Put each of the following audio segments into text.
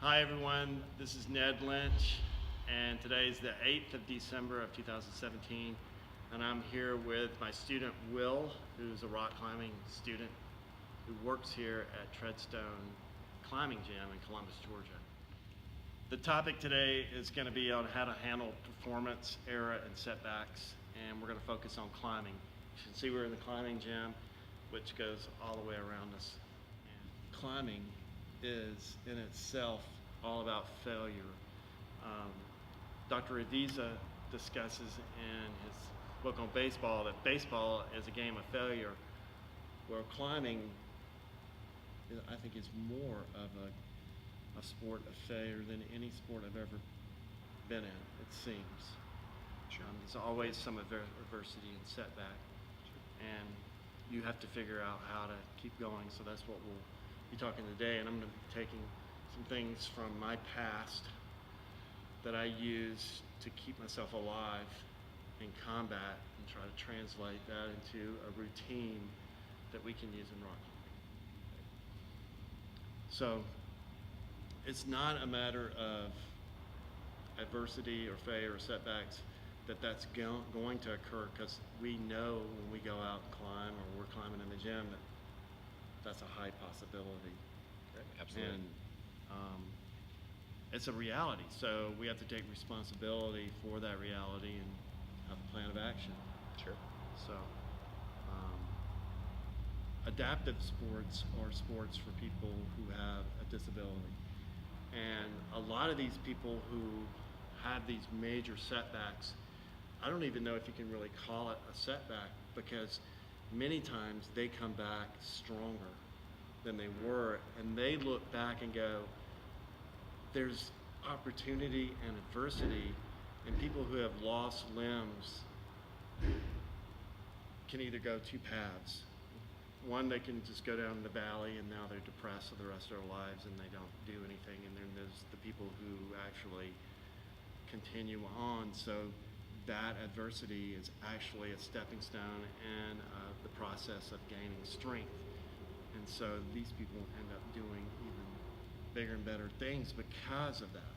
Hi everyone, this is Ned Lynch, and today is the 8th of December of 2017, and I'm here with my student Will, who's a rock climbing student who works here at Treadstone Climbing Gym in Columbus, Georgia. The topic today is going to be on how to handle performance, error, and setbacks, and we're going to focus on climbing. You can see we're in the climbing gym, which goes all the way around us. And climbing is in itself all about failure. Dr. Adiza discusses in his book on baseball that baseball is a game of failure, where climbing, I think, is more of a sport of failure than any sport I've ever been in, it seems. Sure. There's always some adversity and setback, and you have to figure out how to keep going. So that's what we'll be talking today, and I'm going to be taking some things from my past that I use to keep myself alive in combat and try to translate that into a routine that we can use in rock climbing. So it's not a matter of adversity or failure or setbacks that's going to occur, because we know when we go out and climb or we're climbing in the gym that that's a high possibility. Absolutely. And it's a reality, so we have to take responsibility for that reality and have a plan of action. Sure. So adaptive sports are sports for people who have a disability, and a lot of these people who have these major setbacks, I don't even know if you can really call it a setback, because many times they come back stronger than they were, and they look back and go, there's opportunity and adversity, and people who have lost limbs can either go two paths. One, they can just go down the valley and now they're depressed for the rest of their lives and they don't do anything, and then there's the people who actually continue on. So that adversity is actually a stepping stone and the process of gaining strength. And so these people end up doing even bigger and better things because of that.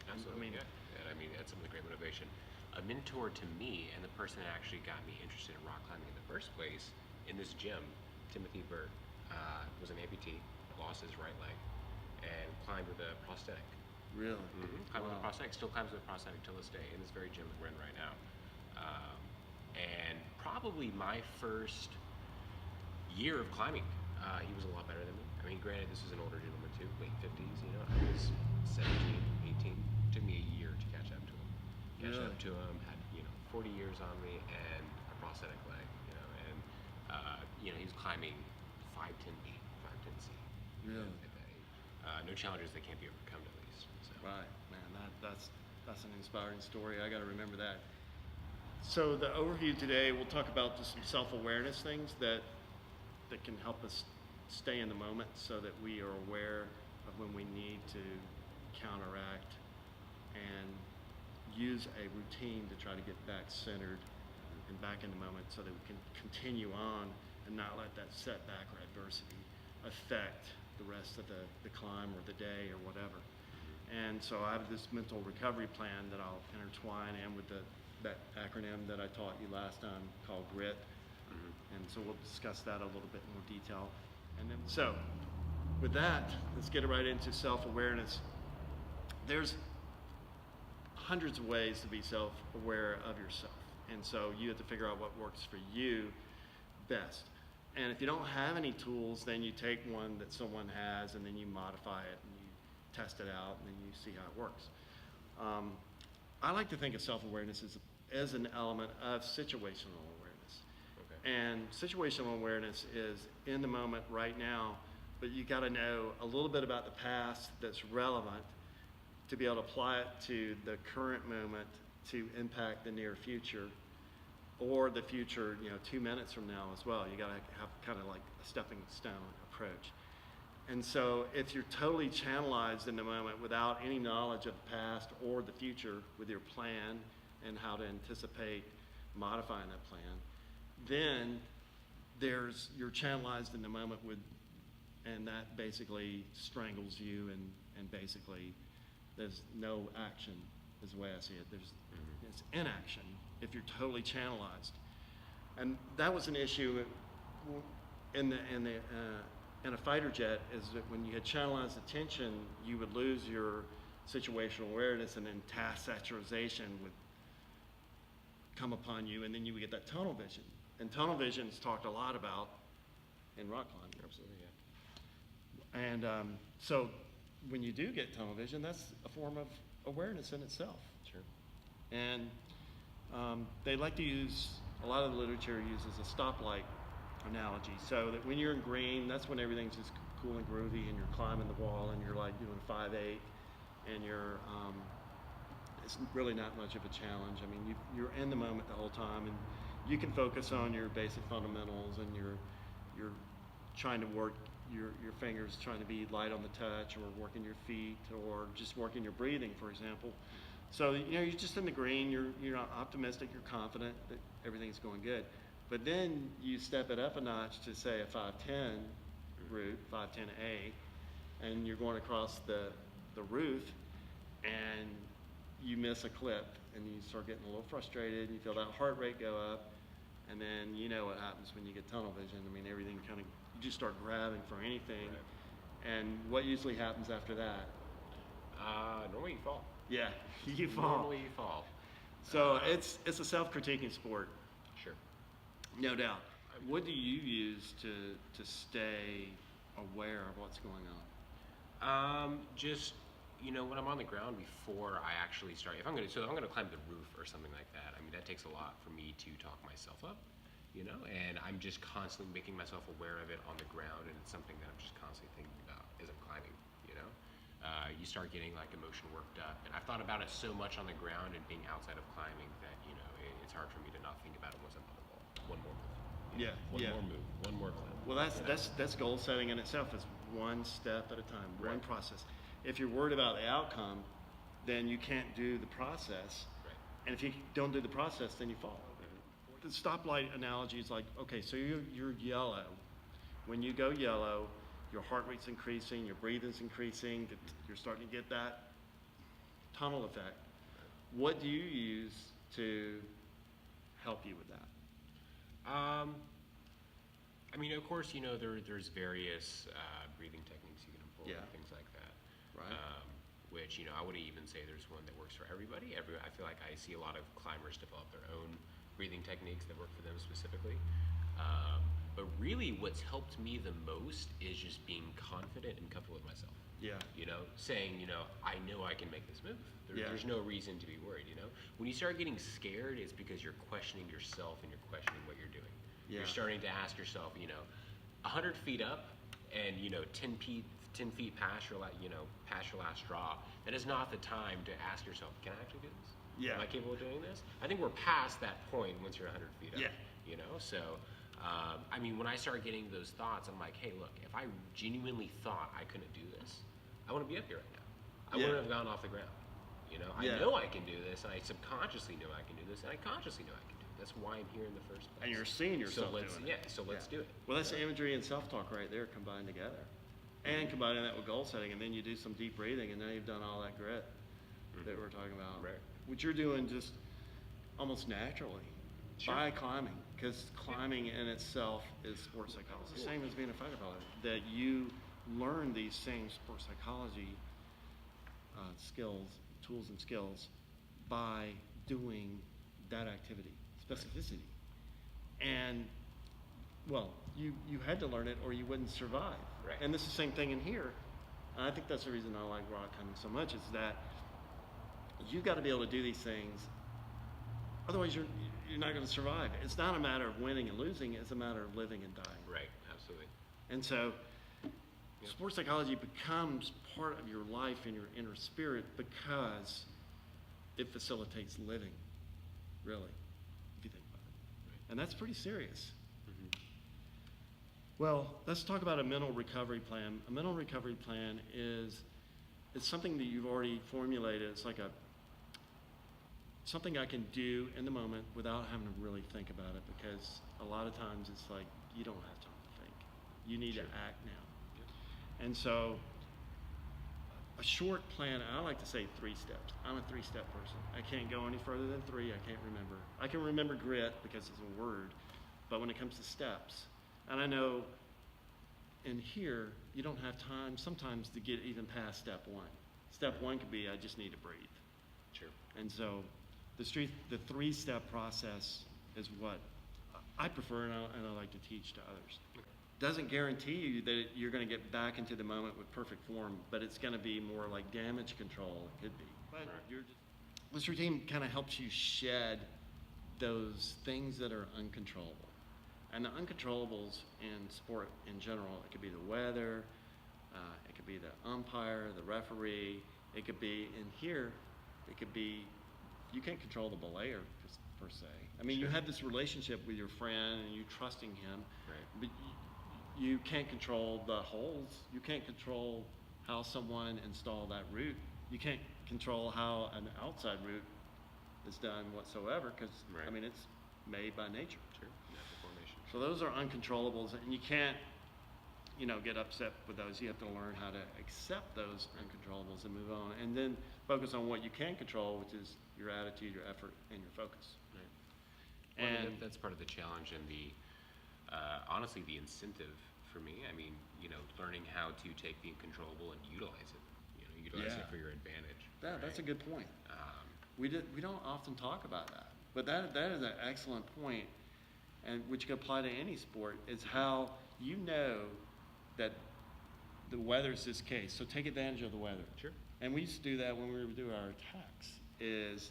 Absolutely. I mean, that's some of the great motivation. A mentor to me, and the person that actually got me interested in rock climbing in the first place in this gym, Timothy Burt, was an amputee, lost his right leg, and climbed with a prosthetic. Really? Mm-hmm. Climbed with a prosthetic, still climbs with a prosthetic till this day in this very gym that we're in right now. And probably my first year of climbing, he was a lot better than me. I mean, granted, this was an older gentleman too, late 50s, you know. I was 17, 18. It took me a year to catch up to him. Had, 40 years on me and a prosthetic leg, and he was climbing 510B, 510C. Really? At that age. No challenges that can't be overcome, at least. So. Right, man, that's an inspiring story. I got to remember that. So the overview today, we'll talk about just some self-awareness things that can help us stay in the moment, so that we are aware of when we need to counteract and use a routine to try to get back centered and back in the moment, so that we can continue on and not let that setback or adversity affect the rest of the climb or the day or whatever. And so I have this mental recovery plan that I'll intertwine in with that acronym that I taught you last time called GRIT. And so we'll discuss that a little bit more detail. And then, so with that, let's get right into self-awareness. There's hundreds of ways to be self-aware of yourself. And so you have to figure out what works for you best. And if you don't have any tools, then you take one that someone has and then you modify it and you test it out and then you see how it works. I like to think of self-awareness as an element of situational awareness. Okay. And situational awareness is in the moment right now, but you got to know a little bit about the past that's relevant to be able to apply it to the current moment to impact the near future, or the future, 2 minutes from now as well. You got to have kind of like a stepping stone approach. And so if you're totally channelized in the moment without any knowledge of the past or the future with your plan and how to anticipate modifying that plan, then you're channelized in the moment with and that basically strangles you, and basically there's no action, is the way I see it. It's inaction if you're totally channelized. And that was an issue in a fighter jet, is that when you had channelized attention, you would lose your situational awareness, and then task saturation would come upon you, and then you would get that tunnel vision. And tunnel vision is talked a lot about in rock climbing. Absolutely, yeah. And so when you do get tunnel vision, that's a form of awareness in itself. Sure. And they like to use, a lot of the literature uses a stoplight analogy, so that when you're in green, that's when everything's just cool and groovy, and you're climbing the wall, and you're like doing 5/8, and you're it's really not much of a challenge. I mean, you're in the moment the whole time, and you can focus on your basic fundamentals, and you're trying to work your fingers, trying to be light on the touch, or working your feet, or just working your breathing, for example. So you're just in the green. You're optimistic. You're confident that everything's going good. But then you step it up a notch to, say, a 510 route, 510A, and you're going across the roof, and you miss a clip, and you start getting a little frustrated, and you feel that heart rate go up, and then you know what happens when you get tunnel vision. I mean, everything kind of, you just start grabbing for anything. Right. And what usually happens after that? Normally you fall. Yeah, you fall. Normally you fall. So it's a self-critiquing sport. Sure. No doubt. What do you use to stay aware of what's going on? Just, when I'm on the ground before I actually start, if I'm gonna climb the roof or something like that, I mean, that takes a lot for me to talk myself up, and I'm just constantly making myself aware of it on the ground, and it's something that I'm just constantly thinking about as I'm climbing, you start getting like emotion worked up, and I've thought about it so much on the ground and being outside of climbing that, it's hard for me to not think about it once I'm on the wall. One more move. One more move, one more climb. Well, that's goal setting in itself, is one step at a time, one process. If you're worried about the outcome, then you can't do the process. Right. And if you don't do the process, then you fall. The stoplight analogy is like, okay, so you're yellow. When you go yellow, your heart rate's increasing, your breathing's increasing, you're starting to get that tunnel effect. What do you use to help you with that? I mean, of course, there's various breathing techniques you can employ, things like that. Right. Which, I wouldn't even say there's one that works for everybody. I feel like I see a lot of climbers develop their own breathing techniques that work for them specifically. But really, what's helped me the most is just being confident and comfortable with myself. Yeah. Saying, I know I can make this move. There's no reason to be worried, When you start getting scared, it's because you're questioning yourself and you're questioning what you're doing. Yeah. You're starting to ask yourself, 100 feet up and, 10 feet past your last draw, that is not the time to ask yourself, can I actually do this? Yeah. Am I capable of doing this? I think we're past that point once you're 100 feet up. Yeah. So, I mean, when I start getting those thoughts, I'm like, hey, look, if I genuinely thought I couldn't do this, I wouldn't be up here right now. I wouldn't have gone off the ground. I know I can do this, and I subconsciously know I can do this, and I consciously know I can do it. That's why I'm here in the first place. And you're seeing yourself doing it. Yeah, so let's do it. Well, that's imagery and self-talk right there combined together. And combining that with goal setting, and then you do some deep breathing, and now you've done all that grit that we're talking about. Right. Which you're doing just almost naturally by climbing, because climbing in itself is sports psychology. It's the same as being a fighter pilot, that you learn these same sports psychology tools and skills by doing that activity, specificity. And, well, you had to learn it or you wouldn't survive. Right. And this is the same thing in here. And I think that's the reason I like rock climbing so much, is that you've got to be able to do these things. Otherwise, you're not going to survive. It's not a matter of winning and losing. It's a matter of living and dying. Right, absolutely. And so sports psychology becomes part of your life and your inner spirit because it facilitates living, really, if you think about it. Right. And that's pretty serious. Mm-hmm. Well, let's talk about a mental recovery plan. A mental recovery plan it's something that you've already formulated. It's like something I can do in the moment without having to really think about it, because a lot of times it's like you don't have time to think. You need to act now. And so a short plan, I like to say 3 steps. I'm a 3-step person. I can't go any further than 3. I can't remember. I can remember grit because it's a word, but when it comes to steps, and I know in here, you don't have time sometimes to get even past step 1. Step 1 could be, I just need to breathe. Sure. And so the 3-step process is what I prefer, and I like to teach to others. Doesn't guarantee you that you're going to get back into the moment with perfect form, but it's going to be more like damage control. It could be. But this routine kind of helps you shed those things that are uncontrollable. And the uncontrollables in sport in general, it could be the weather, it could be the umpire, the referee, it could be in here, it could be, you can't control the belayer per se. I mean, you have this relationship with your friend and you trusting him, but you can't control the holes. You can't control how someone installed that route. You can't control how an outside route is done whatsoever because, I mean, it's made by nature. Sure. Natural formation. So those are uncontrollables, and you can't, get upset with those. You have to learn how to accept those uncontrollables and move on, and then focus on what you can control, which is your attitude, your effort, and your focus. Right. Well, And that's part of the challenge and the, honestly, the incentive for me. I mean, learning how to take the uncontrollable and utilize it. Utilize it for your advantage. that's a good point. We don't often talk about that, but that is an excellent point, and which can apply to any sport. Is how that the weather's this case. So take advantage of the weather. Sure. And we used to do that when we would do our attacks. Is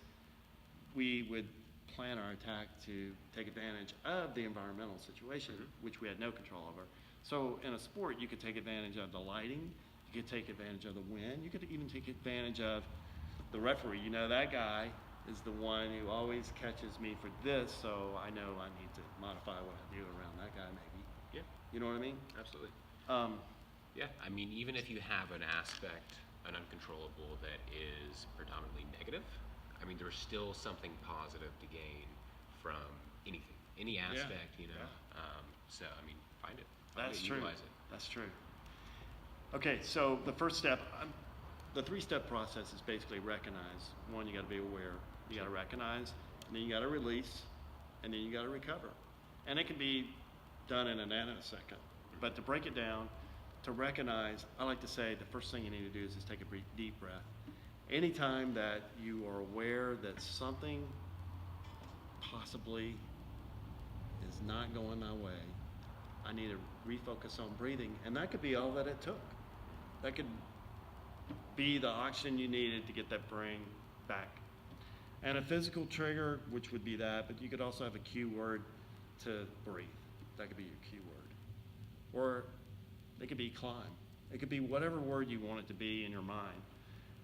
we would plan our attack to take advantage of the environmental situation, which we had no control over. So in a sport, you could take advantage of the lighting, you could take advantage of the wind, you could even take advantage of the referee. That guy is the one who always catches me for this, so I know I need to modify what I do around that guy maybe. Yeah. You know what I mean? Absolutely. Yeah, I mean, even if you have an aspect, an uncontrollable that is predominantly negative, I mean, there's still something positive to gain from anything, any aspect, so, I mean, find it. That's true. Utilize it. That's true. Okay, so the first step, the 3-step process is basically recognize. One, you got to be aware. You got to recognize, and then you got to release, and then you got to recover. And it can be done in a nanosecond. But to break it down, to recognize, I like to say the first thing you need to do is just take a deep breath. Anytime that you are aware that something possibly is not going my way, I need to refocus on breathing, and that could be all that it took. That could be the oxygen you needed to get that brain back. And a physical trigger, which would be that, but you could also have a cue word to breathe. That could be your cue word. Or it could be climb. It could be whatever word you want it to be in your mind.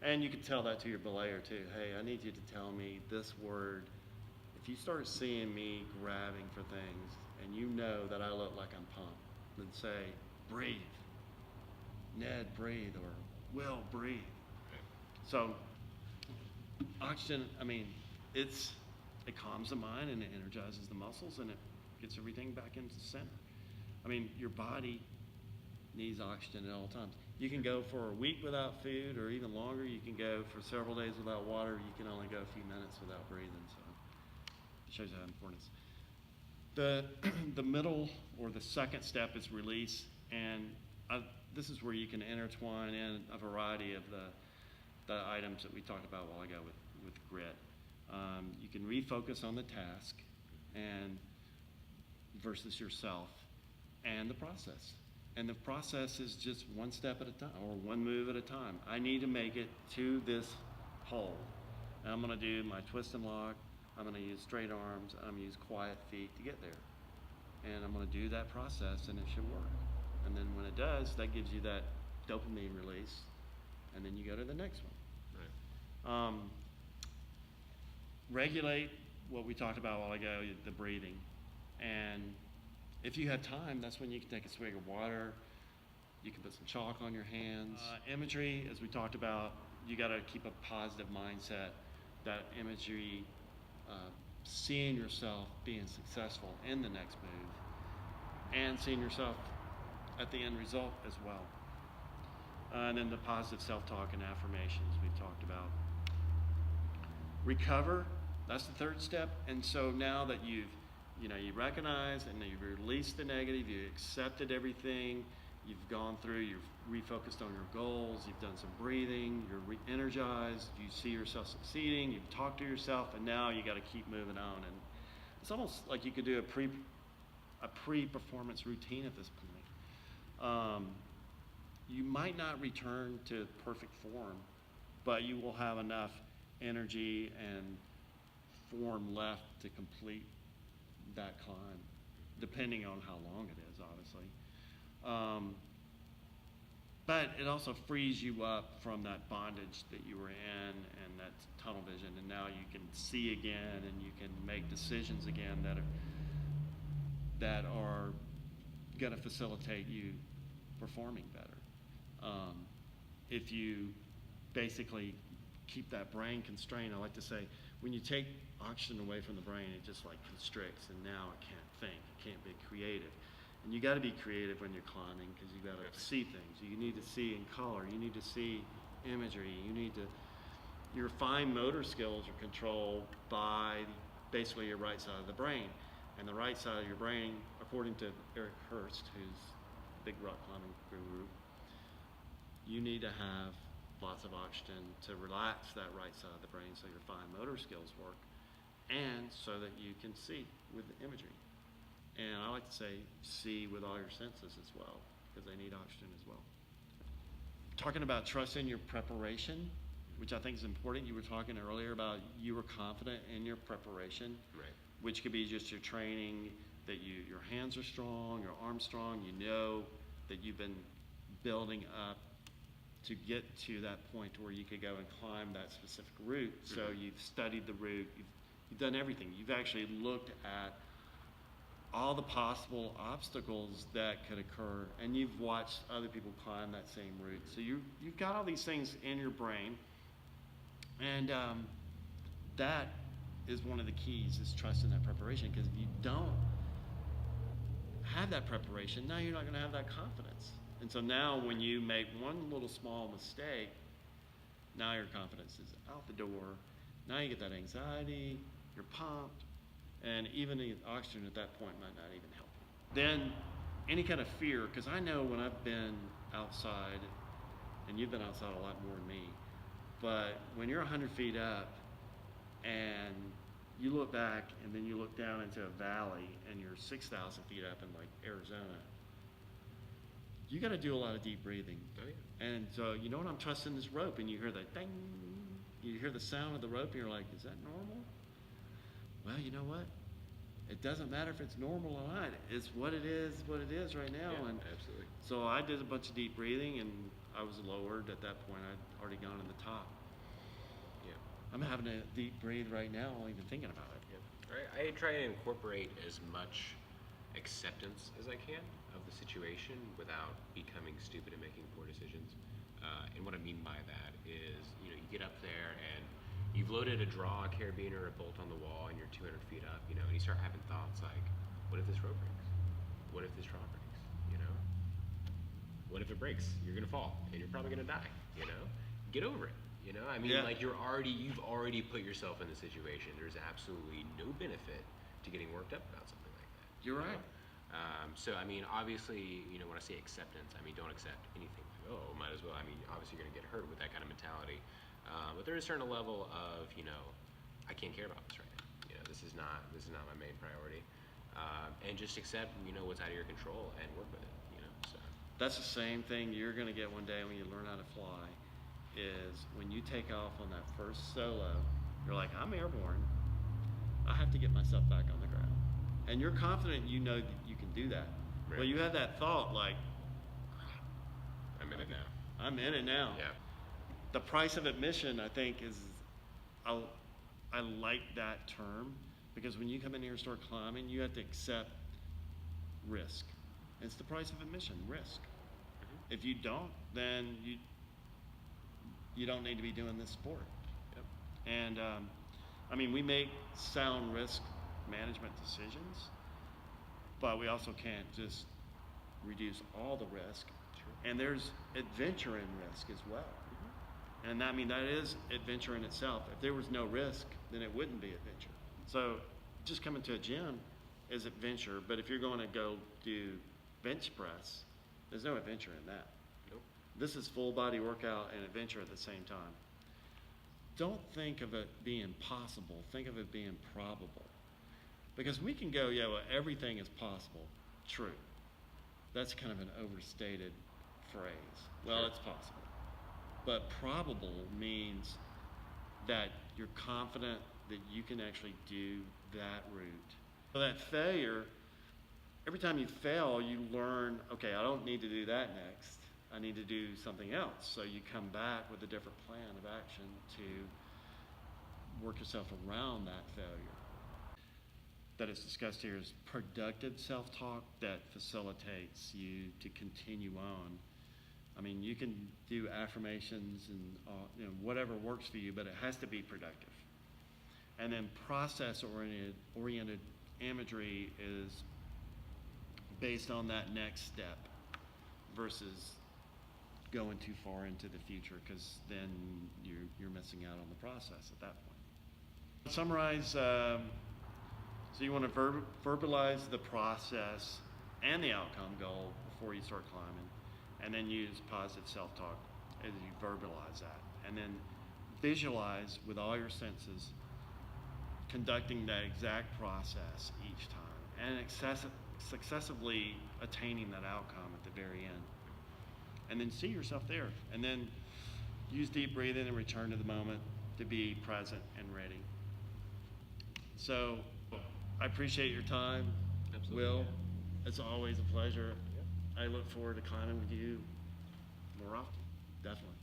And you could tell that to your belayer too. Hey, I need you to tell me this word. If you start seeing me grabbing for things and you know that I look like I'm pumped, then say, breathe. Ned, breathe, or Will, breathe. So oxygen, I mean, it calms the mind and it energizes the muscles and it gets everything back into center. I mean, your body needs oxygen at all times. You can go for a week without food or even longer. You can go for several days without water. You can only go a few minutes without breathing. So it shows you how important it is. The middle or the second step is release. And this is where you can intertwine in a variety of the items that we talked about a while ago with grit. You can refocus on the task and versus yourself and the process. And the process is just one step at a time or one move at a time. I need to make it to this hole. And I'm going to do my twist and lock. I'm going to use straight arms. I'm going to use quiet feet to get there. And I'm going to do that process and it should work. And then when it does, that gives you that dopamine release. And then you go to the next one. Right. Regulate what we talked about a while ago, the breathing. And if you have time, that's when you can take a swig of water. You can put some chalk on your hands. Imagery, as we talked about, you got to keep a positive mindset. That imagery, seeing yourself being successful in the next move, and seeing yourself at the end result as well. And then the positive self-talk and affirmations we've talked about. Recover, that's the third step. And so now that you recognize and you've released the negative, you accepted everything, you've gone through, you've refocused on your goals, you've done some breathing, you're re-energized, you see yourself succeeding, you've talked to yourself, and now you got to keep moving on. And it's almost like you could do a pre-performance routine at this point. You might not return to perfect form, but you will have enough energy and form left to complete that climb, depending on how long it is, obviously. But it also frees you up from that bondage that you were in and that tunnel vision, and now you can see again and you can make decisions again that are going to facilitate you performing better. If you basically keep that brain constrained, I like to say, when you take oxygen away from the brain, it just like constricts, and now it can't think, it can't be creative. And you got to be creative when you're climbing, because you got to see things. You need to see in color. You need to see imagery. Your fine motor skills are controlled by basically your right side of the brain. And the right side of your brain, according to Eric Hurst, who's a big rock climbing guru, you need to have lots of oxygen to relax that right side of the brain so your fine motor skills work, and so that you can see with the imagery. And I like to say, see with all your senses as well, because they need oxygen as well. Talking about trusting your preparation, which I think is important. You were talking earlier about you were confident in your preparation, Right. which could be just your training, that your hands are strong, your arms strong, you know that you've been building up to get to that point where you could go and climb that specific route. So you've studied the route, you've done everything. You've actually looked at all the possible obstacles that could occur, and you've watched other people climb that same route. So you've got all these things in your brain, and that is one of the keys, is trusting that preparation, because if you don't have that preparation, now you're not going to have that confidence. And so now when you make one little small mistake, now your confidence is out the door. Now you get that anxiety, you're pumped, and even the oxygen at that point might not even help you. Then any kind of fear, because I know when I've been outside, and you've been outside a lot more than me, but when you're 100 feet up and you look back and then you look down into a valley and you're 6,000 feet up in like Arizona, you got to do a lot of deep breathing. Oh, yeah. And so, you know what, I'm trusting this rope, and you hear the ding, you hear the sound of the rope, and you're like, is that normal? Well, you know what? It doesn't matter if it's normal or not. It's what it is right now. Yeah, and absolutely. so I did a bunch of deep breathing, and I was lowered at that point. I'd already gone to the top. Yeah. I'm having a deep breathe right now, even thinking about it. Right. I try to incorporate as much acceptance as I can of the situation without becoming stupid and making poor decisions. And what I mean by that is, you get up there and you've loaded a draw, a carabiner, a bolt on the wall, and you're 200 feet up, and you start having thoughts like, what if this rope breaks? What if this draw breaks? What if it breaks? You're gonna fall, and you're probably gonna die. Get over it. I mean, Yeah. like you've already put yourself in the situation. There's absolutely no benefit to getting worked up about something like that. You're right. So I mean, obviously, when I say acceptance, I mean don't accept anything. Like, oh, might as well. I mean, obviously you're gonna get hurt with that kind of mentality. But there is a certain level of, I can't care about this right now. This is not my main priority. And just accept, what's out of your control and work with it. So. That's the same thing you're going to get one day when you learn how to fly, is when you take off on that first solo, you're like, I'm airborne. I have to get myself back on the ground. And you're confident that you can do that. Right. Well, you have that thought like, I'm in it now. I'm in it now. Yeah. The price of admission, I think, is, I like that term, because when you come in here and start climbing, you have to accept risk. It's the price of admission, risk. Mm-hmm. If you don't, then you don't need to be doing this sport. Yep. And I mean, we make sound risk management decisions, but we also can't just reduce all the risk. Sure. And there's adventure in risk as well. And I mean, that is adventure in itself. If there was no risk, then it wouldn't be adventure. So just coming to a gym is adventure, but if you're going to go do bench press, there's no adventure in that. Nope. This is full body workout and adventure at the same time. Don't think of it being possible, think of it being probable. Because we can go, yeah, well, everything is possible. True. That's kind of an overstated phrase. Well, Sure. it's possible. But probable means that you're confident that you can actually do that route. So that failure, every time you fail, you learn, okay, I don't need to do that next. I need to do something else. So you come back with a different plan of action to work yourself around that failure. That is discussed here is productive self-talk that facilitates you to continue on. I mean, you can do affirmations and whatever works for you, but it has to be productive. And then process-oriented imagery is based on that next step versus going too far into the future, because then you're missing out on the process at that point. Summarize. So you want to verbalize the process and the outcome goal before you start climbing, and then use positive self-talk as you verbalize that, and then visualize with all your senses conducting that exact process each time and successively attaining that outcome at the very end. And then see yourself there, and then use deep breathing and return to the moment to be present and ready. So I appreciate your time, Absolutely. Will. Yeah. It's always a pleasure. I look forward to climbing with you more often, definitely.